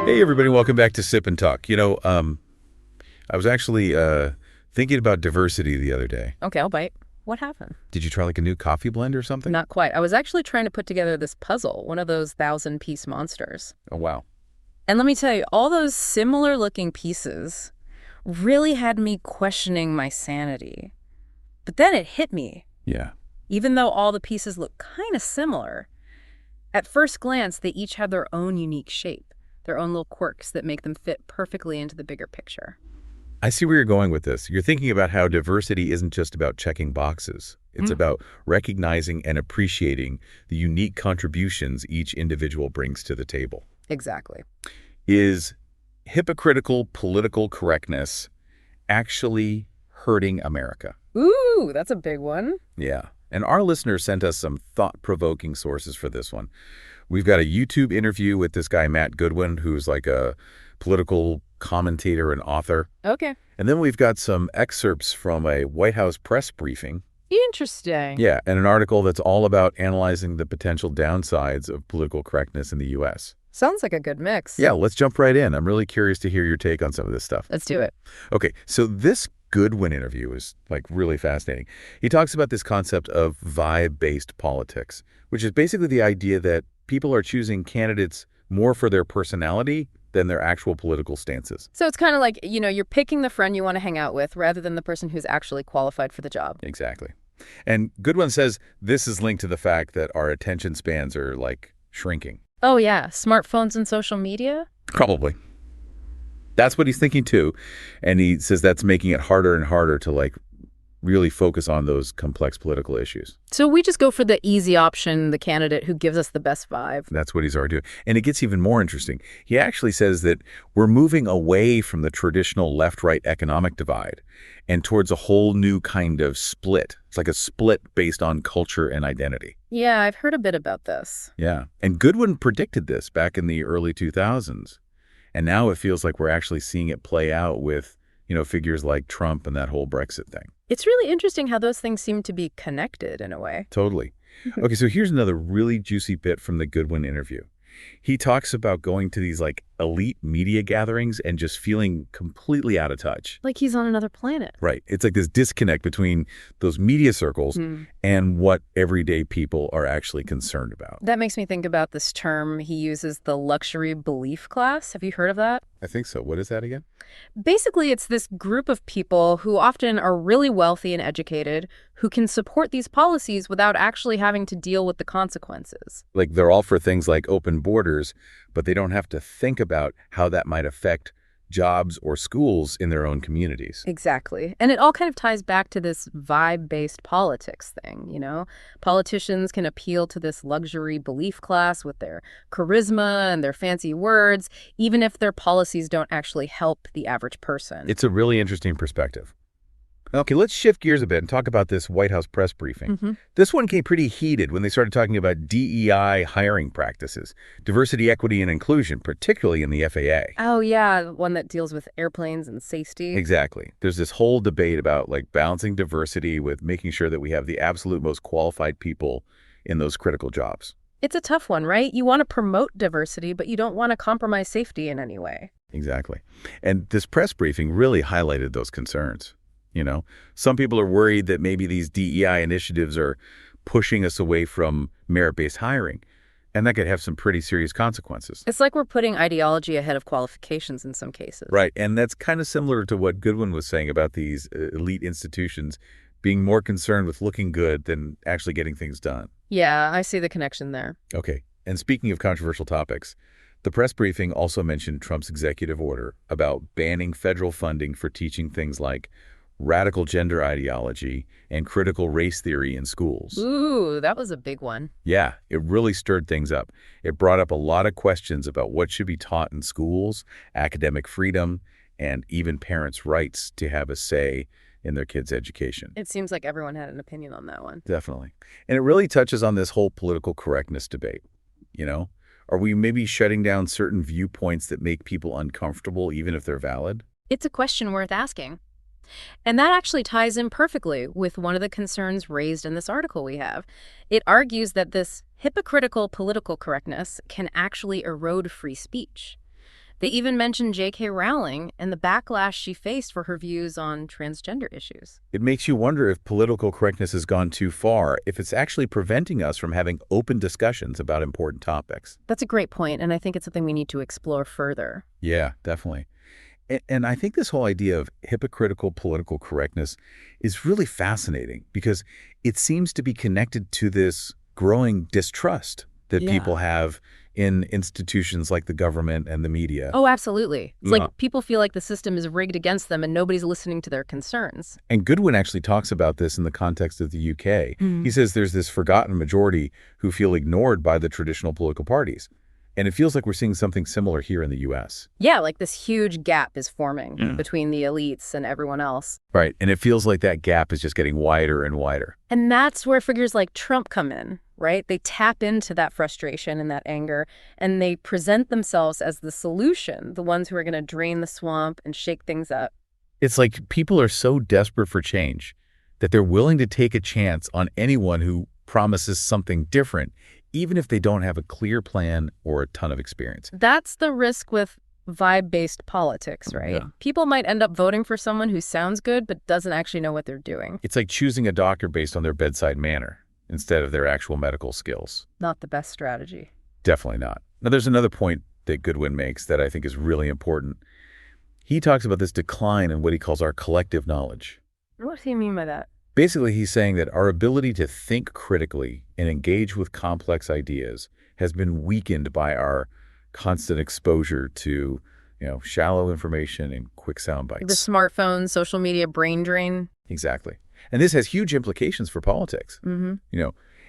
Hey, everybody. Welcome back to Sip and Talk. I was actually thinking about diversity the other day. Okay, I'll bite. What happened? Did you try like a new coffee blend or something? Not quite. I was actually trying to put together this puzzle, one of those 1,000-piece monsters. Oh, wow. And let me tell you, all those similar-looking pieces really had me questioning my sanity. But then it hit me. Yeah. Even though all the pieces look kind of similar, at first glance, they each have their own unique shape, their own little quirks that make them fit perfectly into the bigger picture. I see where you're going with this. You're thinking about how diversity isn't just about checking boxes. It's about recognizing and appreciating the unique contributions each individual brings to the table. Exactly. Is hypocritical political correctness actually hurting America? Ooh, that's a big one. Yeah. And our listeners sent us some thought-provoking sources for this one. We've got a YouTube interview with this guy, Matt Goodwin, who's like a political commentator and author. Okay. And then we've got some excerpts from a White House press briefing. Interesting. Yeah, and an article that's all about analyzing the potential downsides of political correctness in the U.S. Sounds like a good mix. Yeah, let's jump right in. I'm really curious to hear your take on some of this stuff. Let's do it. Okay, so this Goodwin interview is like really fascinating. He talks about this concept of vibe-based politics, which is basically the idea that people are choosing candidates more for their personality than their actual political stances. So it's kind of like, you're picking the friend you want to hang out with rather than the person who's actually qualified for the job. Exactly. And Goodwin says this is linked to the fact that our attention spans are like shrinking. Oh, yeah. Smartphones and social media? Probably. That's what he's thinking too. And he says that's making it harder and harder to really focus on those complex political issues. So we just go for the easy option, the candidate who gives us the best vibe. That's what he's arguing. And it gets even more interesting. He actually says that we're moving away from the traditional left-right economic divide and towards a whole new kind of split. It's like a split based on culture and identity. Yeah, I've heard a bit about this. Yeah. And Goodwin predicted this back in the early 2000s. And now it feels like we're actually seeing it play out with, figures like Trump and that whole Brexit thing. It's really interesting how those things seem to be connected in a way. Totally. Okay, so here's another really juicy bit from the Goodwin interview. He talks about going to these elite media gatherings and just feeling completely out of touch. Like he's on another planet. Right. It's like this disconnect between those media circles and what everyday people are actually concerned about. That makes me think about this term he uses, the luxury belief class. Have you heard of that? I think so. What is that again? Basically, it's this group of people who often are really wealthy and educated who can support these policies without actually having to deal with the consequences. Like they're all for things like open borders, but they don't have to think about how that might affect jobs or schools in their own communities. Exactly. And it all kind of ties back to this vibe-based politics thing, Politicians can appeal to this luxury belief class with their charisma and their fancy words, even if their policies don't actually help the average person. It's a really interesting perspective. Okay, let's shift gears a bit and talk about this White House press briefing. This one came pretty heated when they started talking about DEI hiring practices, diversity, equity, and inclusion, particularly in the FAA. Oh, yeah, one that deals with airplanes and safety. Exactly. There's this whole debate about balancing diversity with making sure that we have the absolute most qualified people in those critical jobs. It's a tough one, right? You want to promote diversity, but you don't want to compromise safety in any way. Exactly. And this press briefing really highlighted those concerns. Some people are worried that maybe these DEI initiatives are pushing us away from merit-based hiring, and that could have some pretty serious consequences. It's like we're putting ideology ahead of qualifications in some cases. Right, and that's kind of similar to what Goodwin was saying about these elite institutions being more concerned with looking good than actually getting things done. Yeah, I see the connection there. Okay, and speaking of controversial topics, the press briefing also mentioned Trump's executive order about banning federal funding for teaching things like radical gender ideology and critical race theory in schools. Ooh, that was a big one. Yeah, it really stirred things up. It brought up a lot of questions about what should be taught in schools, academic freedom, and even parents' rights to have a say in their kids' education. It seems like everyone had an opinion on that one. Definitely. And it really touches on this whole political correctness debate. Are we maybe shutting down certain viewpoints that make people uncomfortable, even if they're valid? It's a question worth asking. And that actually ties in perfectly with one of the concerns raised in this article we have. It argues that this hypocritical political correctness can actually erode free speech. They even mentioned J.K. Rowling and the backlash she faced for her views on transgender issues. It makes you wonder if political correctness has gone too far, if it's actually preventing us from having open discussions about important topics. That's a great point, and I think it's something we need to explore further. Yeah, definitely. And I think this whole idea of hypocritical political correctness is really fascinating because it seems to be connected to this growing distrust that people have in institutions like the government and the media. Oh, absolutely. It's like people feel like the system is rigged against them and nobody's listening to their concerns. And Goodwin actually talks about this in the context of the UK. He says there's this forgotten majority who feel ignored by the traditional political parties. And it feels like we're seeing something similar here in the U.S. Yeah, like this huge gap is forming between the elites and everyone else. Right, and it feels like that gap is just getting wider and wider. And that's where figures like Trump come in, right? They tap into that frustration and that anger, and they present themselves as the solution, the ones who are going to drain the swamp and shake things up. It's like people are so desperate for change that they're willing to take a chance on anyone who promises something different, even if they don't have a clear plan or a ton of experience. That's the risk with vibe-based politics, right? Yeah. People might end up voting for someone who sounds good but doesn't actually know what they're doing. It's like choosing a doctor based on their bedside manner instead of their actual medical skills. Not the best strategy. Definitely not. Now, there's another point that Goodwin makes that I think is really important. He talks about this decline in what he calls our collective knowledge. What does he mean by that? Basically, he's saying that our ability to think critically and engage with complex ideas has been weakened by our constant exposure to, shallow information and quick sound bites. The smartphone, social media brain drain. Exactly. And this has huge implications for politics.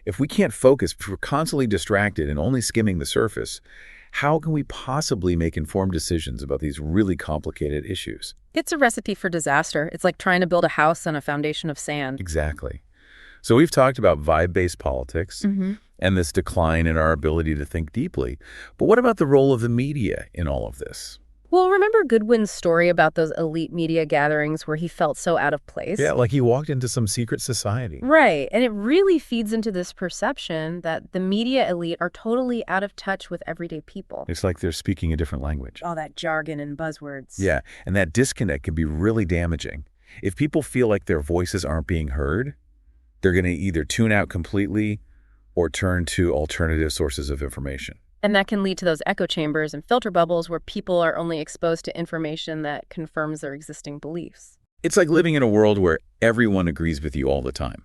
If we can't focus, if we're constantly distracted and only skimming the surface, how can we possibly make informed decisions about these really complicated issues? It's a recipe for disaster. It's like trying to build a house on a foundation of sand. Exactly. So we've talked about vibe-based politics and this decline in our ability to think deeply. But what about the role of the media in all of this? Well, remember Goodwin's story about those elite media gatherings where he felt so out of place? Yeah, like he walked into some secret society. Right. And it really feeds into this perception that the media elite are totally out of touch with everyday people. It's like they're speaking a different language. All that jargon and buzzwords. Yeah, and that disconnect can be really damaging. If people feel like their voices aren't being heard, they're going to either tune out completely or turn to alternative sources of information. And that can lead to those echo chambers and filter bubbles where people are only exposed to information that confirms their existing beliefs. It's like living in a world where everyone agrees with you all the time.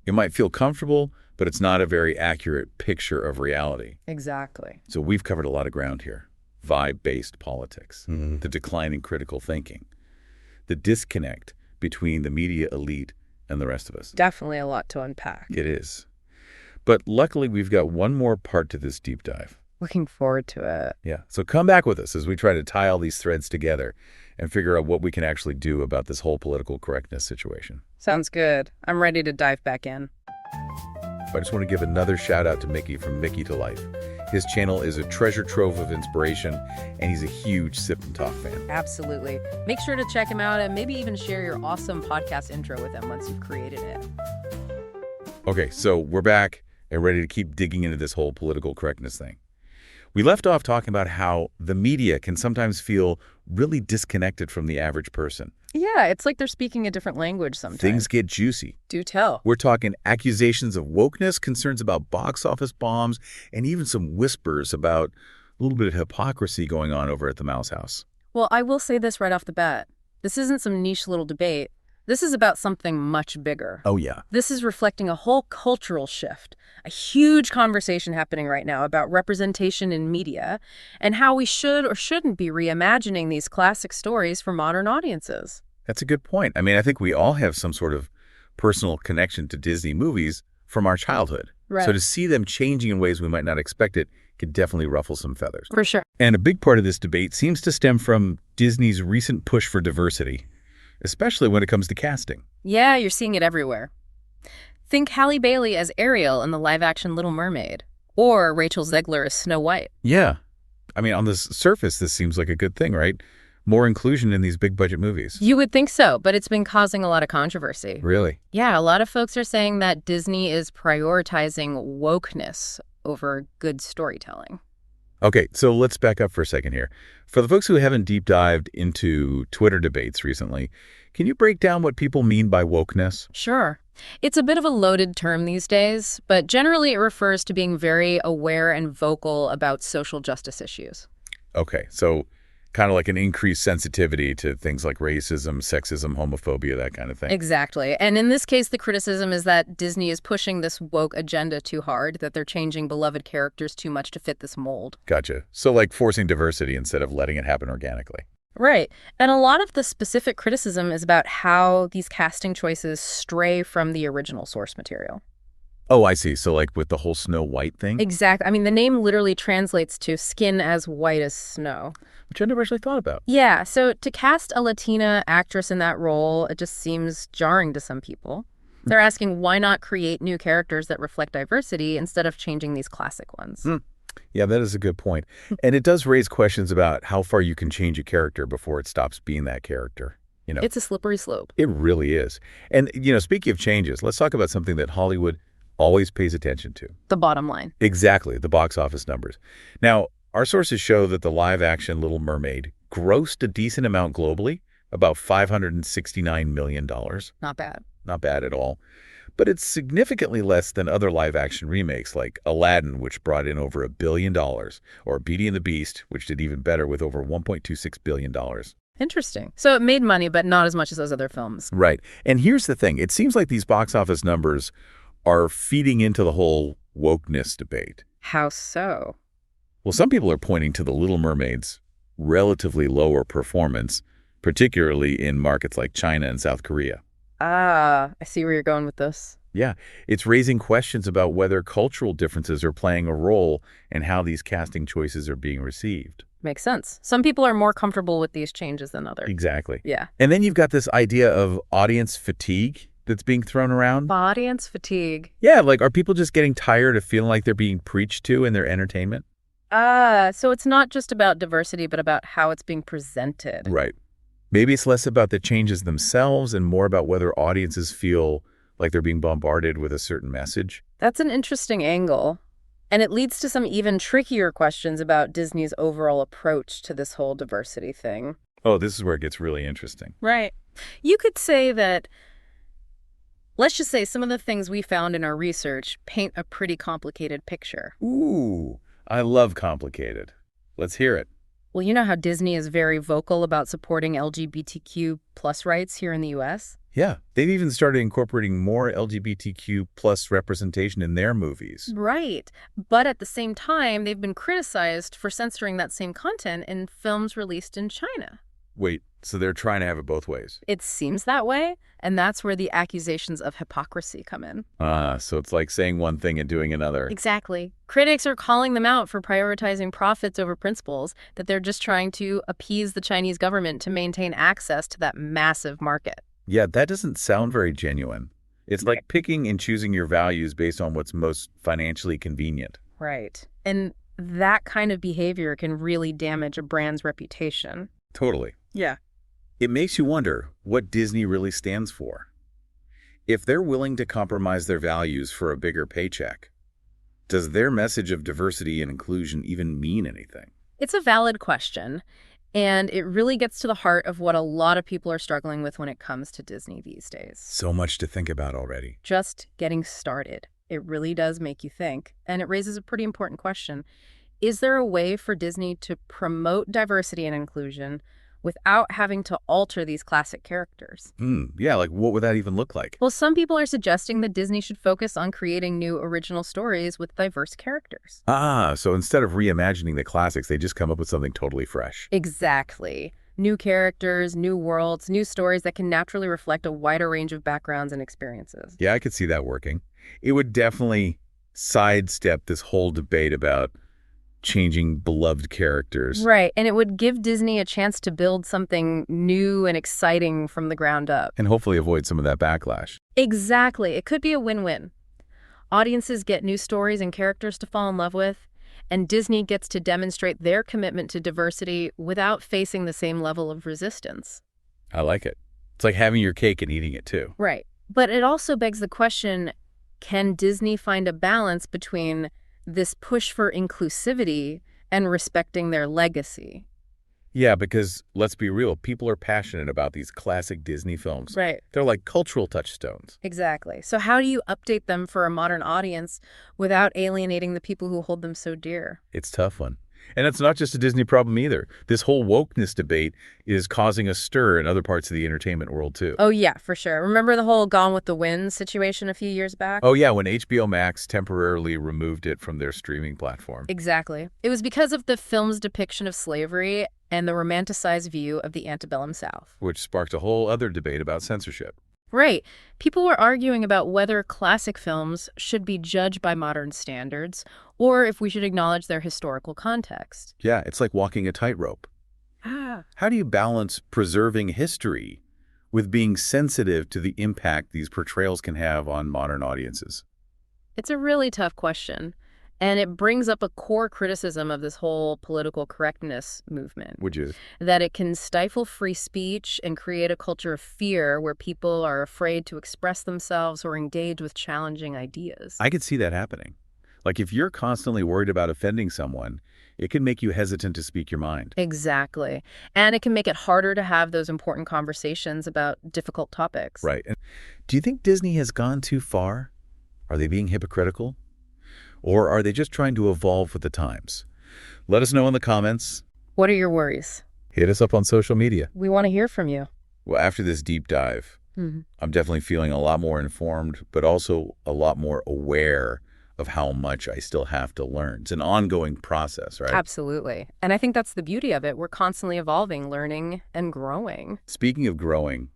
It might feel comfortable, but it's not a very accurate picture of reality. Exactly. So we've covered a lot of ground here. Vibe-based politics, the decline in critical thinking, the disconnect between the media elite and the rest of us. Definitely a lot to unpack. It is. But luckily, we've got one more part to this deep dive. Looking forward to it. Yeah. So come back with us as we try to tie all these threads together and figure out what we can actually do about this whole political correctness situation. Sounds good. I'm ready to dive back in. I just want to give another shout out to Micky from Mickytolife. His channel is a treasure trove of inspiration, and he's a huge Sip&Talk fan. Absolutely. Make sure to check him out and maybe even share your awesome podcast intro with him once you've created it. Okay, so we're back and ready to keep digging into this whole political correctness thing. We left off talking about how the media can sometimes feel really disconnected from the average person. Yeah, it's like they're speaking a different language sometimes. Things get juicy. Do tell. We're talking accusations of wokeness, concerns about box office bombs, and even some whispers about a little bit of hypocrisy going on over at the Mouse House. Well, I will say this right off the bat. This isn't some niche little debate. This is about something much bigger. Oh, yeah. This is reflecting a whole cultural shift, a huge conversation happening right now about representation in media and how we should or shouldn't be reimagining these classic stories for modern audiences. That's a good point. I mean, I think we all have some sort of personal connection to Disney movies from our childhood. Right. So to see them changing in ways we might not expect it could definitely ruffle some feathers. For sure. And a big part of this debate seems to stem from Disney's recent push for diversity, especially when it comes to casting. Yeah, you're seeing it everywhere. Think Halle Bailey as Ariel in the live-action Little Mermaid, or Rachel Zegler as Snow White. Yeah. I mean, on the surface, this seems like a good thing, right? More inclusion in these big-budget movies. You would think so, but it's been causing a lot of controversy. Really? Yeah, a lot of folks are saying that Disney is prioritizing wokeness over good storytelling. Okay, so let's back up for a second here. For the folks who haven't deep dived into Twitter debates recently, can you break down what people mean by wokeness? Sure. It's a bit of a loaded term these days, but generally it refers to being very aware and vocal about social justice issues. Okay, so kind of like an increased sensitivity to things like racism, sexism, homophobia, that kind of thing. Exactly. And in this case, the criticism is that Disney is pushing this woke agenda too hard, that they're changing beloved characters too much to fit this mold. Gotcha. So like forcing diversity instead of letting it happen organically. Right. And a lot of the specific criticism is about how these casting choices stray from the original source material. Oh, I see. So like with the whole Snow White thing? Exactly. I mean, the name literally translates to skin as white as snow. Which I never actually thought about. Yeah, so to cast a Latina actress in that role, it just seems jarring to some people. They're asking why not create new characters that reflect diversity instead of changing these classic ones. Yeah, that is a good point. And it does raise questions about how far you can change a character before it stops being that character. You know, It's a slippery slope. it really is. And, speaking of changes, let's talk about something that Hollywood always pays attention to. The bottom line. Exactly, the box office numbers. Now, our sources show that the live-action Little Mermaid grossed a decent amount globally, about $569 million. Not bad. Not bad at all. But it's significantly less than other live-action remakes like Aladdin, which brought in over $1 billion, or Beauty and the Beast, which did even better with over $1.26 billion. Interesting. So it made money, but not as much as those other films. Right. And here's the thing. It seems like these box office numbers are feeding into the whole wokeness debate. How so? Well, some people are pointing to the Little Mermaid's relatively lower performance, particularly in markets like China and South Korea. Ah, I see where you're going with this. Yeah, it's raising questions about whether cultural differences are playing a role in how these casting choices are being received. Makes sense. Some people are more comfortable with these changes than others. Exactly. Yeah. And then you've got this idea of audience fatigue that's being thrown around. Audience fatigue. Yeah, like are people just getting tired of feeling like they're being preached to in their entertainment? So it's not just about diversity, but about how it's being presented. Right. Maybe it's less about the changes themselves and more about whether audiences feel like they're being bombarded with a certain message. That's an interesting angle. And it leads to some even trickier questions about Disney's overall approach to this whole diversity thing. Oh, this is where it gets really interesting. Right. You could say that, let's just say some of the things we found in our research paint a pretty complicated picture. Ooh, I love complicated. Let's hear it. Well, you know how Disney is very vocal about supporting LGBTQ plus rights here in the U.S.? Yeah, they've even started incorporating more LGBTQ plus representation in their movies. Right. But at the same time, they've been criticized for censoring that same content in films released in China. Wait, so they're trying to have it both ways? It seems that way, and that's where the accusations of hypocrisy come in. So it's like saying one thing and doing another. Exactly. Critics are calling them out for prioritizing profits over principles, that they're just trying to appease the Chinese government to maintain access to that massive market. Yeah, that doesn't sound very genuine. It's like picking and choosing your values based on what's most financially convenient. Right. And that kind of behavior can really damage a brand's reputation. Totally. Yeah. It makes you wonder what Disney really stands for. If they're willing to compromise their values for a bigger paycheck, does their message of diversity and inclusion even mean anything? It's a valid question, and it really gets to the heart of what a lot of people are struggling with when it comes to Disney these days. So much to think about already. Just getting started. It really does make you think, and it raises a pretty important question. Is there a way for Disney to promote diversity and inclusion without having to alter these classic characters? Yeah, like what would that even look like? Well, some people are suggesting that Disney should focus on creating new original stories with diverse characters. So instead of reimagining the classics, they just come up with something totally fresh. Exactly. New characters, new worlds, new stories that can naturally reflect a wider range of backgrounds and experiences. Yeah, I could see that working. It would definitely sidestep this whole debate about changing beloved characters. Right, and it would give Disney a chance to build something new and exciting from the ground up. And hopefully avoid some of that backlash. Exactly. It could be a win-win. Audiences get new stories and characters to fall in love with, and Disney gets to demonstrate their commitment to diversity without facing the same level of resistance. I like it. It's like having your cake and eating it too. Right. But it also begs the question, can Disney find a balance between this push for inclusivity and respecting their legacy. Yeah, because let's be real, people are passionate about these classic Disney films. Right. They're like cultural touchstones. Exactly. So how do you update them for a modern audience without alienating the people who hold them so dear? It's a tough one. And it's not just a Disney problem either. This whole wokeness debate is causing a stir in other parts of the entertainment world, too. Oh, yeah, for sure. Remember the whole Gone with the Wind situation a few years back? Oh, yeah, when HBO Max temporarily removed it from their streaming platform. Exactly. It was because of the film's depiction of slavery and the romanticized view of the antebellum South. Which sparked a whole other debate about censorship. Right. People were arguing about whether classic films should be judged by modern standards or if we should acknowledge their historical context. Yeah, it's like walking a tightrope. How do you balance preserving history with being sensitive to the impact these portrayals can have on modern audiences? It's a really tough question, and it brings up a core criticism of this whole political correctness movement. Would you? That it can stifle free speech and create a culture of fear where people are afraid to express themselves or engage with challenging ideas. I could see that happening. Like if you're constantly worried about offending someone, it can make you hesitant to speak your mind. Exactly. And it can make it harder to have those important conversations about difficult topics. Right. And do you think Disney has gone too far? Are they being hypocritical? Or are they just trying to evolve with the times? Let us know in the comments. What are your worries? Hit us up on social media. We want to hear from you. Well, after this deep dive, I'm definitely feeling a lot more informed, but also a lot more aware of how much I still have to learn. It's an ongoing process, right? Absolutely. And I think that's the beauty of it. We're constantly evolving, learning, and growing. Speaking of growing,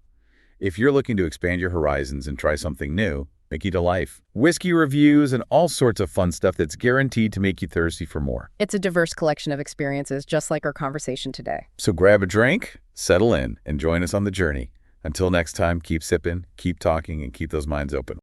if you're looking to expand your horizons and try something new, Mickytolife. Whiskey reviews and all sorts of fun stuff that's guaranteed to make you thirsty for more. It's a diverse collection of experiences, just like our conversation today. So grab a drink, settle in, and join us on the journey. Until next time, keep sipping, keep talking, and keep those minds open.